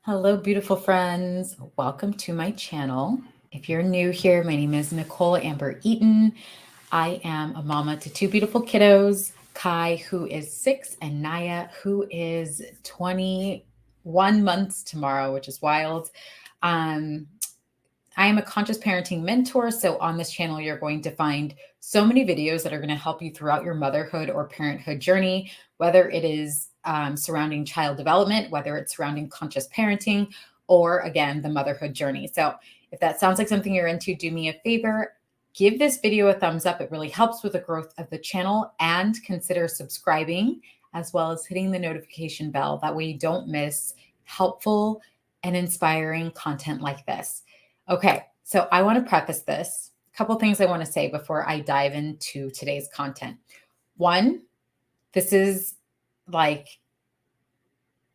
Hello, beautiful friends. Welcome to my channel. If you're new here, my name is Nicole Amber Eaton. I am a mama to two beautiful kiddos, Kai, who is 6, and Naya, who is 21 months tomorrow, which is wild. Um, I am a conscious parenting mentor. So on this channel, you're going to find so many videos that are going to help you throughout your motherhood or parenthood journey, whether it is surrounding child development, whether it's surrounding conscious parenting, or again, the motherhood journey. So if that sounds like something you're into, do me a favor, give this video a thumbs up. It really helps with the growth of the channel, and consider subscribing as well as hitting the notification bell. That way you don't miss helpful and inspiring content like this. Okay, so I want to preface this. A couple things I want to say before I dive into today's content. One, this is like,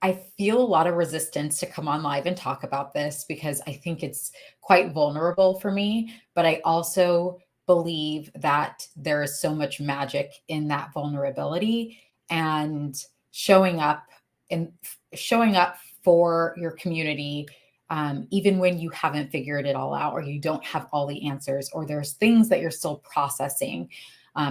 I feel a lot of resistance to come on live and talk about this because I think it's quite vulnerable for me, but I also believe that there is so much magic in that vulnerability and showing up and showing up for your community, even when you haven't figured it all out or you don't have all the answers or there's things that you're still processing.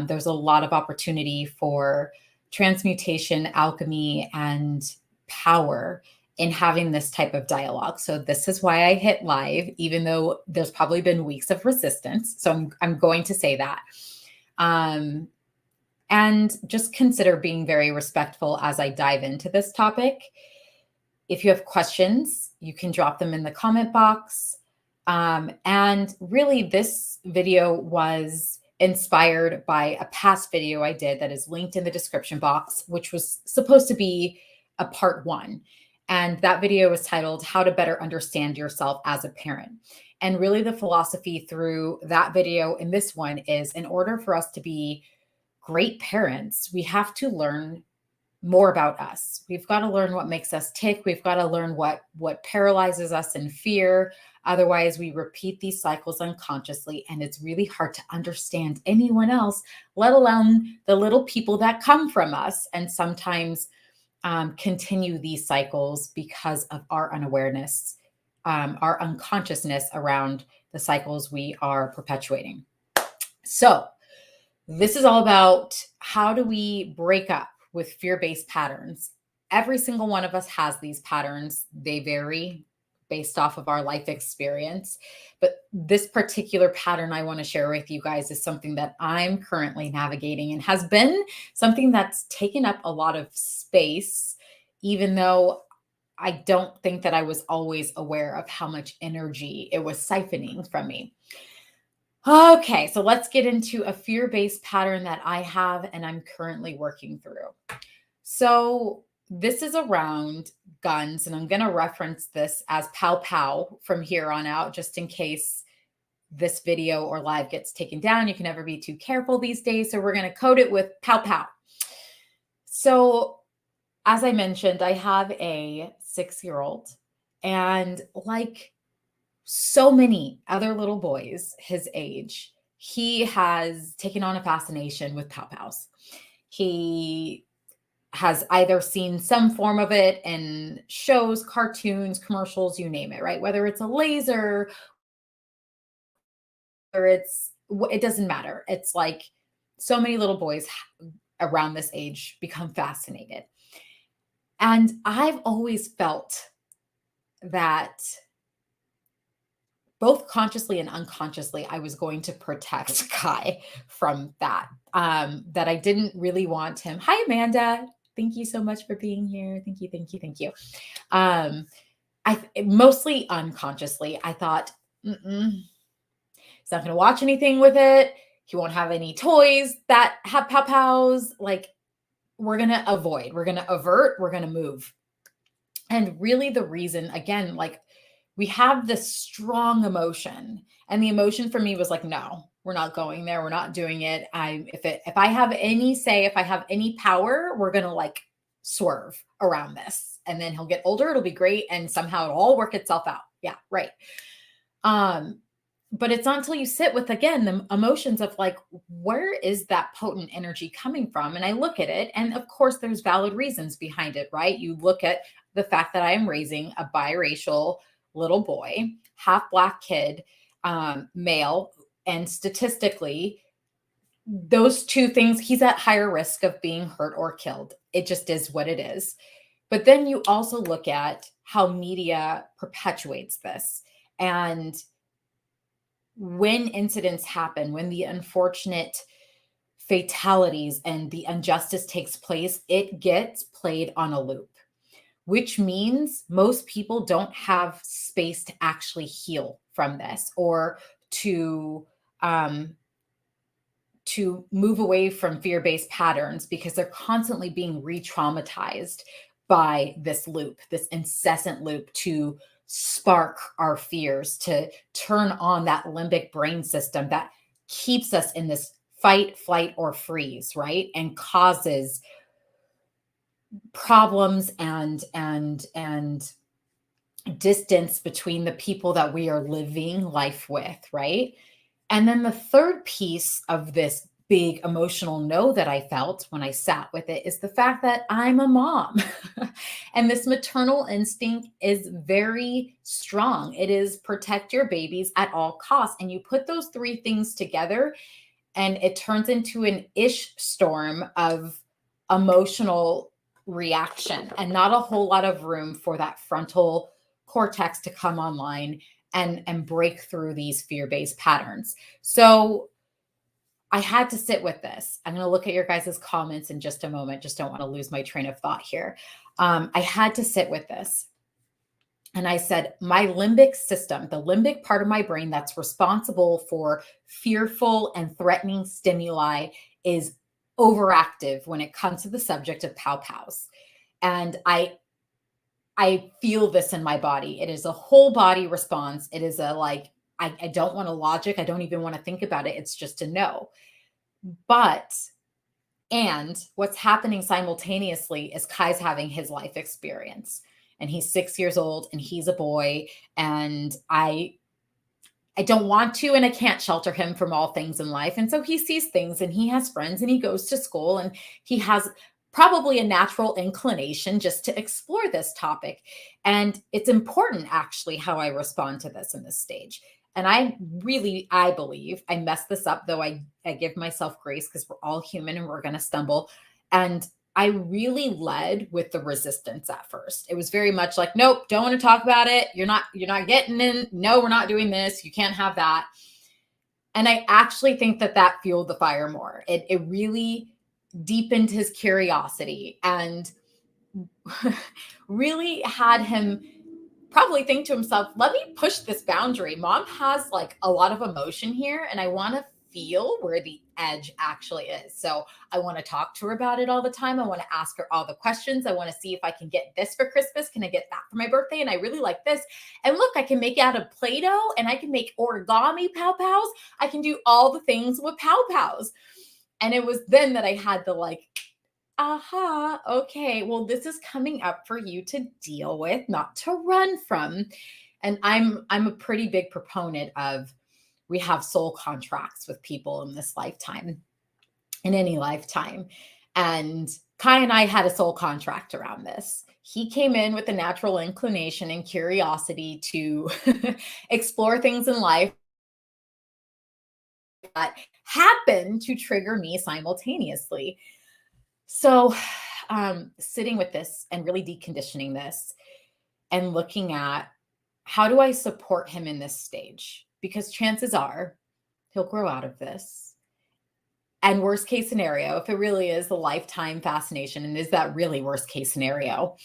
There's a lot of opportunity for transmutation, alchemy, and power in having this type of dialogue. So this is why I hit live, even though there's probably been weeks of resistance. So I'm going to say that. And just consider being very respectful as I dive into this topic. If you have questions, you can drop them in the comment box. And really, this video was inspired by a past video I did that is linked in the description box, which was supposed to be a part 1. And that video was titled How to Better Understand Yourself as a Parent. And really the philosophy through that video and this one is, in order for us to be great parents, we have to learn more about us. We've got to learn what makes us tick. We've got to learn what paralyzes us in fear. Otherwise, we repeat these cycles unconsciously, and it's really hard to understand anyone else, let alone the little people that come from us, and sometimes continue these cycles because of our unawareness, our unconsciousness around the cycles we are perpetuating. So this is all about how do we break up with fear-based patterns. Every single one of us has these patterns. They vary based off of our life experience. But this particular pattern I want to share with you guys is something that I'm currently navigating and has been something that's taken up a lot of space, even though I don't think that I was always aware of how much energy it was siphoning from me. Okay, so let's get into a fear-based pattern that I have and I'm currently working through. So this is around guns, and I'm going to reference this as pow pow from here on out, just in case this video or live gets taken down. You can never be too careful these days. So we're going to code it with pow pow. So as I mentioned, I have a 6-year-old, and like so many other little boys his age, he has taken on a fascination with pow pows. He has either seen some form of it in shows, cartoons, commercials, you name it, right? Whether it's a laser or it doesn't matter. It's like so many little boys around this age become fascinated. And I've always felt that both consciously and unconsciously, I was going to protect Kai from that, that I didn't really want him. Hi, Amanda. Thank you so much for being here. Thank you, thank you, thank you. I mostly unconsciously, I thought, he's not going to watch anything with it. He won't have any toys that have pow-pows. Like, we're going to avoid, we're going to avert, we're going to move. And really the reason, again, like, we have this strong emotion, and the emotion for me was like, no, we're not going there. We're not doing it. If I have any say, if I have any power, we're going to like swerve around this, and then he'll get older. It'll be great. And somehow it'll all work itself out. Yeah. Right. But it's not until you sit with, again, the emotions of like, where is that potent energy coming from? And I look at it, and of course, there's valid reasons behind it, right? You look at the fact that I am raising a biracial little boy, half Black kid, male, and statistically, those two things, he's at higher risk of being hurt or killed. It just is what it is. But then you also look at how media perpetuates this. And when incidents happen, when the unfortunate fatalities and the injustice takes place, it gets played on a loop, which means most people don't have space to actually heal from this, or to move away from fear-based patterns, because they're constantly being re-traumatized by this loop, this incessant loop, to spark our fears, to turn on that limbic brain system that keeps us in this fight, flight, or freeze, right? And causes problems and distance between the people that we are living life with, right? And then the third piece of this big emotional no that I felt when I sat with it is the fact that I'm a mom. And this maternal instinct is very strong. It is protect your babies at all costs. And you put those three things together, and it turns into an ish storm of emotional reaction, and not a whole lot of room for that frontal cortex to come online and break through these fear-based patterns. So I had to sit with this. I'm going to look at your guys' comments in just a moment. Just don't want to lose my train of thought here. I had to sit with this. And I said, my limbic system, the limbic part of my brain that's responsible for fearful and threatening stimuli, is overactive when it comes to the subject of pow pows. And I feel this in my body. It is a whole body response. It is a like, I don't want to logic. I don't even want to think about it. It's just a no. And what's happening simultaneously is Kai's having his life experience. And he's 6 years old, and he's a boy. And I don't want to, and I can't shelter him from all things in life. And so he sees things, and he has friends, and he goes to school, and he has probably a natural inclination just to explore this topic. And it's important, actually, how I respond to this in this stage. And I believe I messed this up, though I give myself grace, because we're all human and we're going to stumble. And I really led with the resistance at first. It was very much like, nope, don't want to talk about it. You're not getting in. No, we're not doing this. You can't have that. And I actually think that fueled the fire more. It really deepened his curiosity, and really had him probably think to himself, let me push this boundary. Mom has like a lot of emotion here, and I want to feel where the edge actually is. So I want to talk to her about it all the time. I want to ask her all the questions. I want to see if I can get this for Christmas. Can I get that for my birthday? And I really like this. And look, I can make it out of Play-Doh, and I can make origami pow pows. I can do all the things with pow pows. And it was then that I had the like, aha, okay, well, this is coming up for you to deal with, not to run from. And I'm a pretty big proponent of, we have soul contracts with people in this lifetime, in any lifetime. And Kai and I had a soul contract around this. He came in with a natural inclination and curiosity to explore things in life that happen to trigger me simultaneously. So sitting with this and really deconditioning this, and looking at, how do I support him in this stage? Because chances are he'll grow out of this. And worst case scenario, if it really is the lifetime fascination, and is that really worst case scenario,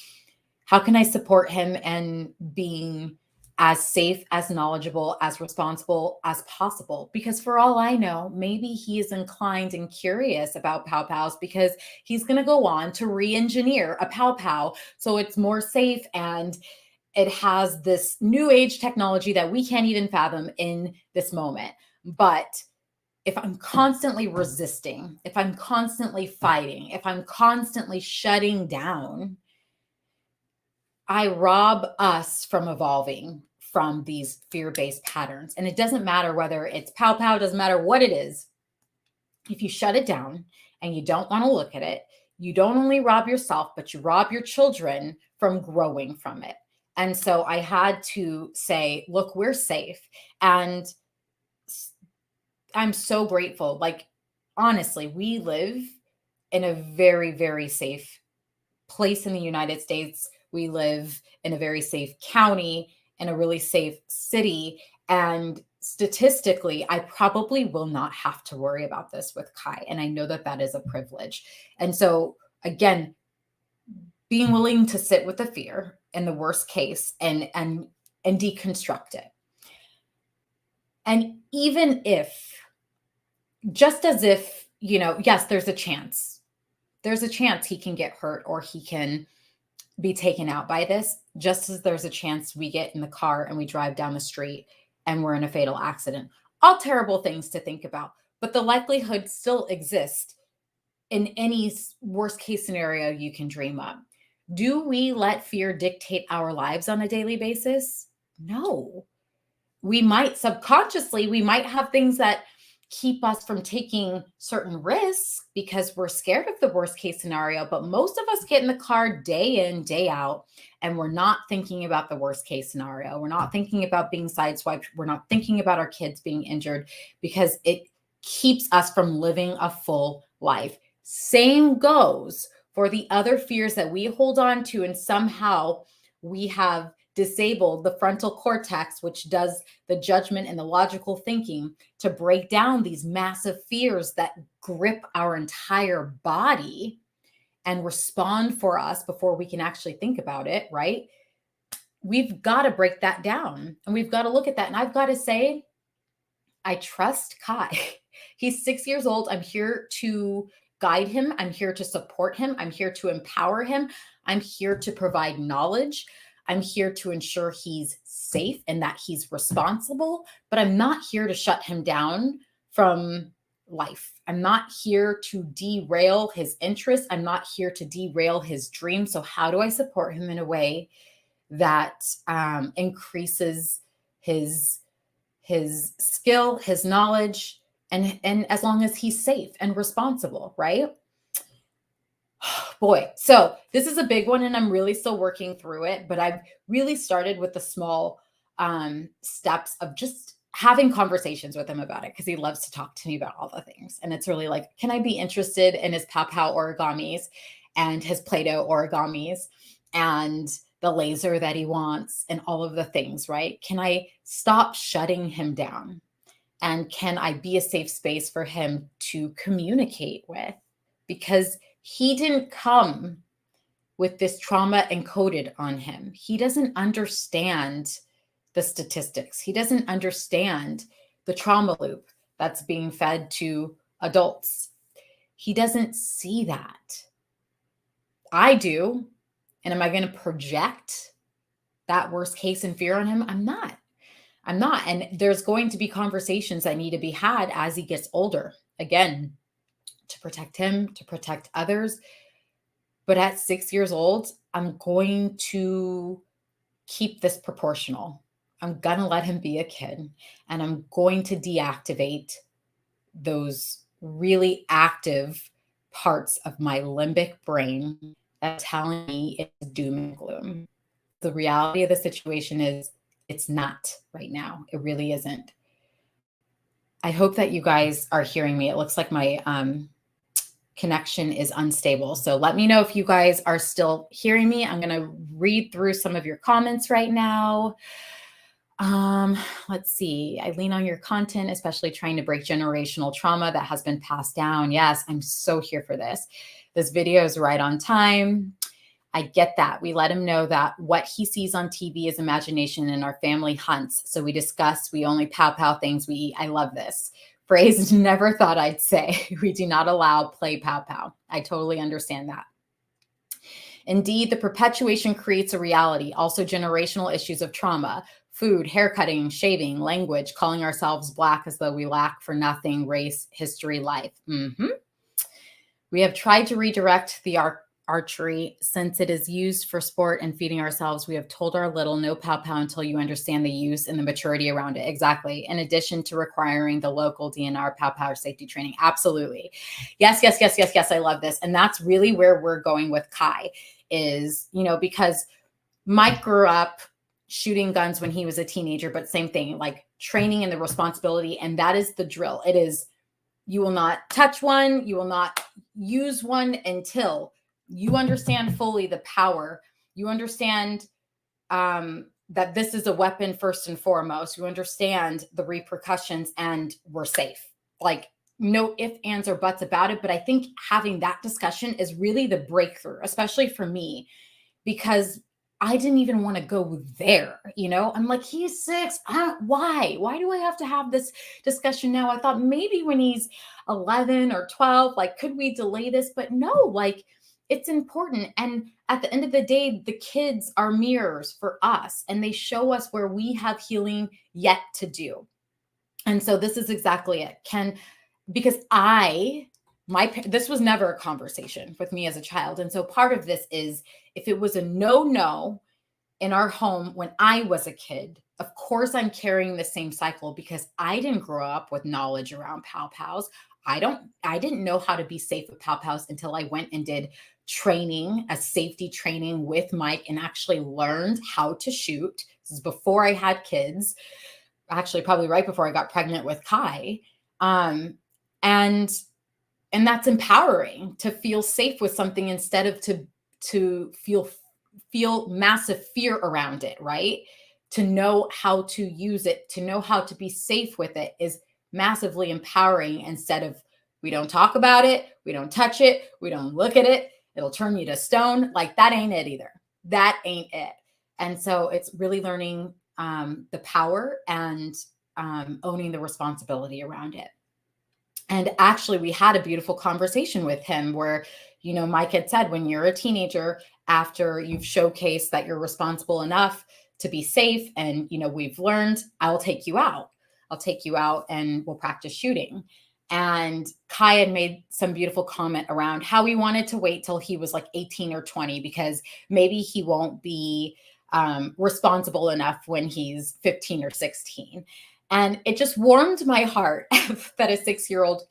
how can I support him and being as safe, as knowledgeable, as responsible as possible? Because for all I know, maybe he is inclined and curious about pow pows, because he's going to go on to re-engineer a pow pow so it's more safe, and it has this new age technology that we can't even fathom in this moment. But if I'm constantly resisting, if I'm constantly fighting, if I'm constantly shutting down, I rob us from evolving, from these fear-based patterns. And it doesn't matter whether it's pow pow, doesn't matter what it is. If you shut it down and you don't want to look at it, you don't only rob yourself, but you rob your children from growing from it. And so I had to say, look, we're safe. And I'm so grateful. Like, honestly, we live in a very, very safe place in the United States. We live in a very safe county, in a really safe city. And statistically, I probably will not have to worry about this with Kai. And I know that that is a privilege. And so, again, being willing to sit with the fear in the worst case and deconstruct it. And even if, just as if, yes, there's a chance he can get hurt or he can be taken out by this, just as there's a chance we get in the car and we drive down the street and we're in a fatal accident. All terrible things to think about, but the likelihood still exists in any worst case scenario you can dream up. Do we let fear dictate our lives on a daily basis? No. We might subconsciously, we might have things that keep us from taking certain risks because we're scared of the worst case scenario. But most of us get in the car day in, day out, and we're not thinking about the worst case scenario. We're not thinking about being sideswiped. We're not thinking about our kids being injured because it keeps us from living a full life. Same goes for the other fears that we hold on to, and somehow we have disabled the frontal cortex, which does the judgment and the logical thinking, to break down these massive fears that grip our entire body and respond for us before we can actually think about it, right? We've got to break that down and we've got to look at that. And I've got to say, I trust Kai. He's 6 years old. I'm here to guide him. I'm here to support him. I'm here to empower him. I'm here to provide knowledge. I'm here to ensure he's safe and that he's responsible, but I'm not here to shut him down from life. I'm not here to derail his interests. I'm not here to derail his dreams. So how do I support him in a way that increases his skill, his knowledge, and as long as he's safe and responsible, right? Boy, so this is a big one and I'm really still working through it, but I've really started with the small steps of just having conversations with him about it because he loves to talk to me about all the things. And it's really like, can I be interested in his pow pow origamis and his Play-Doh origamis and the laser that he wants and all of the things, right? Can I stop shutting him down? And can I be a safe space for him to communicate with? Because he didn't come with this trauma encoded on him. He doesn't understand the statistics. He doesn't understand the trauma loop that's being fed to adults. He doesn't see that. I do. And am I going to project that worst case in fear on him? I'm not. And there's going to be conversations that need to be had as he gets older. Again, to protect him, to protect others. But at 6 years old, I'm going to keep this proportional. I'm going to let him be a kid and I'm going to deactivate those really active parts of my limbic brain that are telling me it's doom and gloom. The reality of the situation is it's not right now. It really isn't. I hope that you guys are hearing me. It looks like my connection is unstable. So let me know if you guys are still hearing me. I'm going to read through some of your comments right now. Let's see. I lean on your content, especially trying to break generational trauma that has been passed down. Yes, I'm so here for this. This video is right on time. I get that. We let him know that what he sees on TV is imagination and our family hunts. So we discuss, we only pow pow things we eat. I love this phrase. Never thought I'd say. We do not allow play pow pow. I totally understand that. Indeed, the perpetuation creates a reality. Also generational issues of trauma, food, haircutting, shaving, language, calling ourselves Black as though we lack for nothing, race, history, life. We have tried to redirect the archery, since it is used for sport and feeding ourselves, we have told our little no pow pow until you understand the use and the maturity around it. Exactly. In addition to requiring the local DNR pow pow safety training. Absolutely. Yes, yes, yes, yes, yes. I love this. And that's really where we're going with Kai is, because Mike grew up shooting guns when he was a teenager, but same thing, like training and the responsibility. And that is the drill. It is, you will not touch one. You will not use one until you understand fully the power. You understand that this is a weapon first and foremost. You understand the repercussions and we're safe. Like no ifs, ands, or buts about it. But I think having that discussion is really the breakthrough, especially for me, because I didn't even want to go there. I'm like, he's 6. Why? Why do I have to have this discussion now? I thought maybe when he's 11 or 12, like, could we delay this? But no, like, it's important. And at the end of the day, the kids are mirrors for us and they show us where we have healing yet to do. And so this is exactly it. Because this was never a conversation with me as a child. And so part of this is if it was a no in our home when I was a kid, of course I'm carrying the same cycle because I didn't grow up with knowledge around pow pows. I didn't know how to be safe with pow pows until I went and did training, a safety training with Mike and actually learned how to shoot. This is before I had kids, actually probably right before I got pregnant with Kai. And that's empowering to feel safe with something instead of to feel massive fear around it, right? To know how to use it, to know how to be safe with it is massively empowering instead of we don't talk about it, we don't touch it, we don't look at it, it'll turn you to stone. Like that ain't it either. That ain't it. And so it's really learning the power and owning the responsibility around it. And actually, we had a beautiful conversation with him where, Mike had said, when you're a teenager, after you've showcased that you're responsible enough to be safe and, we've learned, I'll take you out. I'll take you out and we'll practice shooting. And Kai had made some beautiful comment around how he wanted to wait till he was like 18 or 20, because maybe he won't be responsible enough when he's 15 or 16. And it just warmed my heart that a 6-year-old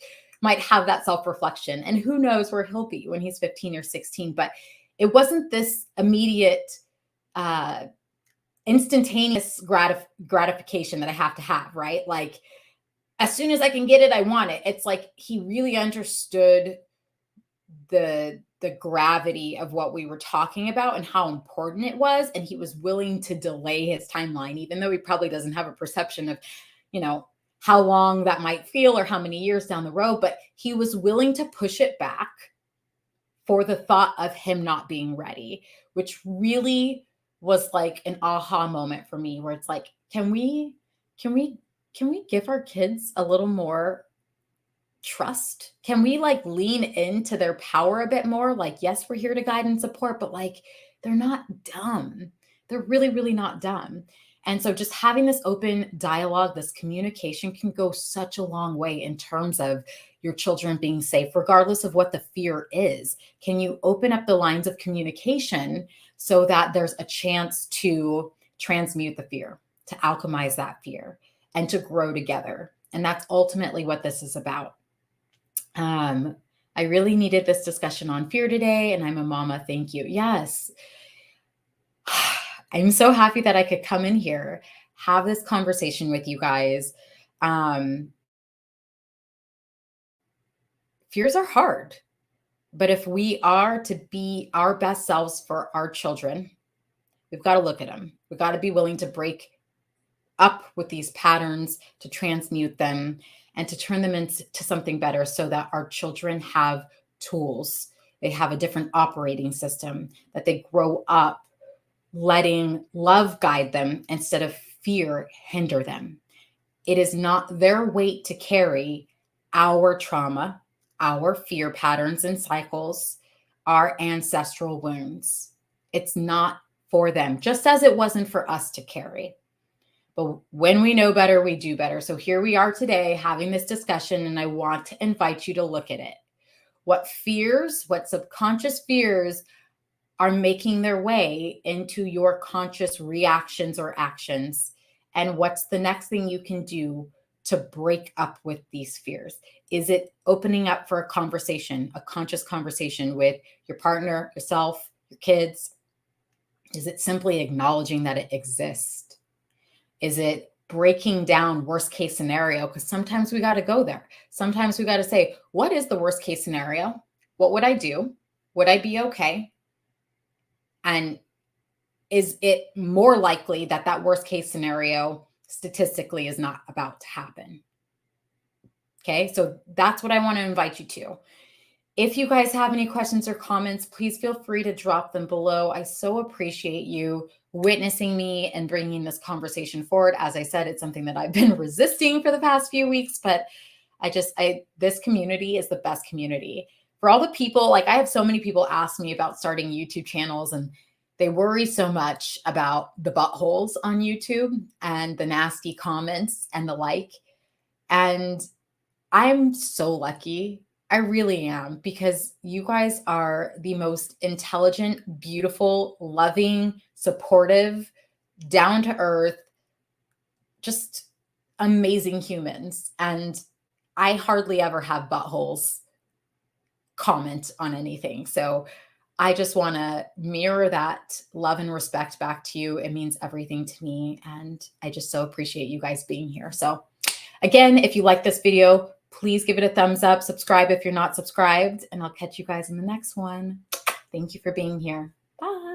might have that self-reflection. And who knows where he'll be when he's 15 or 16. But it wasn't this immediate, instantaneous gratification that I have to have, right? Like, as soon as I can get it, I want it. It's like he really understood the gravity of what we were talking about and how important it was. And he was willing to delay his timeline, even though he probably doesn't have a perception of, how long that might feel or how many years down the road, but he was willing to push it back for the thought of him not being ready, which really was like an aha moment for me, where it's like, can we give our kids a little more trust? Can we like lean into their power a bit more? Like, yes, we're here to guide and support, but like, they're not dumb. They're really, really not dumb. And so just having this open dialogue, this communication can go such a long way in terms of your children being safe, regardless of what the fear is. Can you open up the lines of communication so that there's a chance to transmute the fear, to alchemize that fear, and to grow together? And that's ultimately what this is about. I really needed this discussion on fear today, and I'm a mama. Thank you. Yes. I'm so happy that I could come in here, have this conversation with you guys. Fears are hard, but if we are to be our best selves for our children, we've got to look at them. We've got to be willing to break up with these patterns, to transmute them, and to turn them into something better so that our children have tools. They have a different operating system, that they grow up letting love guide them instead of fear hinder them. It is not their weight to carry our trauma, our fear patterns and cycles, our ancestral wounds. It's not for them, just as it wasn't for us to carry. But when we know better, we do better. So here we are today having this discussion, and I want to invite you to look at it. what fears, what subconscious fears are making their way into your conscious reactions or actions. And what's the next thing you can do to break up with these fears? Is it opening up for a conversation, a conscious conversation with your partner, yourself, your kids? Is it simply acknowledging that it exists? Is it breaking down worst case scenario? Because sometimes we got to go there. Sometimes we got to say, what is the worst case scenario? What would I do? Would I be okay? And is it more likely that that worst case scenario statistically is not about to happen? Okay, so that's what I want to invite you to. If you guys have any questions or comments, please feel free to drop them below. I so appreciate you witnessing me and bringing this conversation forward. As I said, it's something that I've been resisting for the past few weeks, but this community is the best community. For all the people, like I have so many people ask me about starting YouTube channels, and they worry so much about the buttholes on YouTube and the nasty comments and the like. And I'm so lucky. I really am, because you guys are the most intelligent, beautiful, loving, supportive, down to earth, just amazing humans. And I hardly ever have buttholes comment on anything. So I just want to mirror that love and respect back to you. It means everything to me. And I just so appreciate you guys being here. So again, if you like this video, please give it a thumbs up, subscribe if you're not subscribed, and I'll catch you guys in the next one. Thank you for being here. Bye.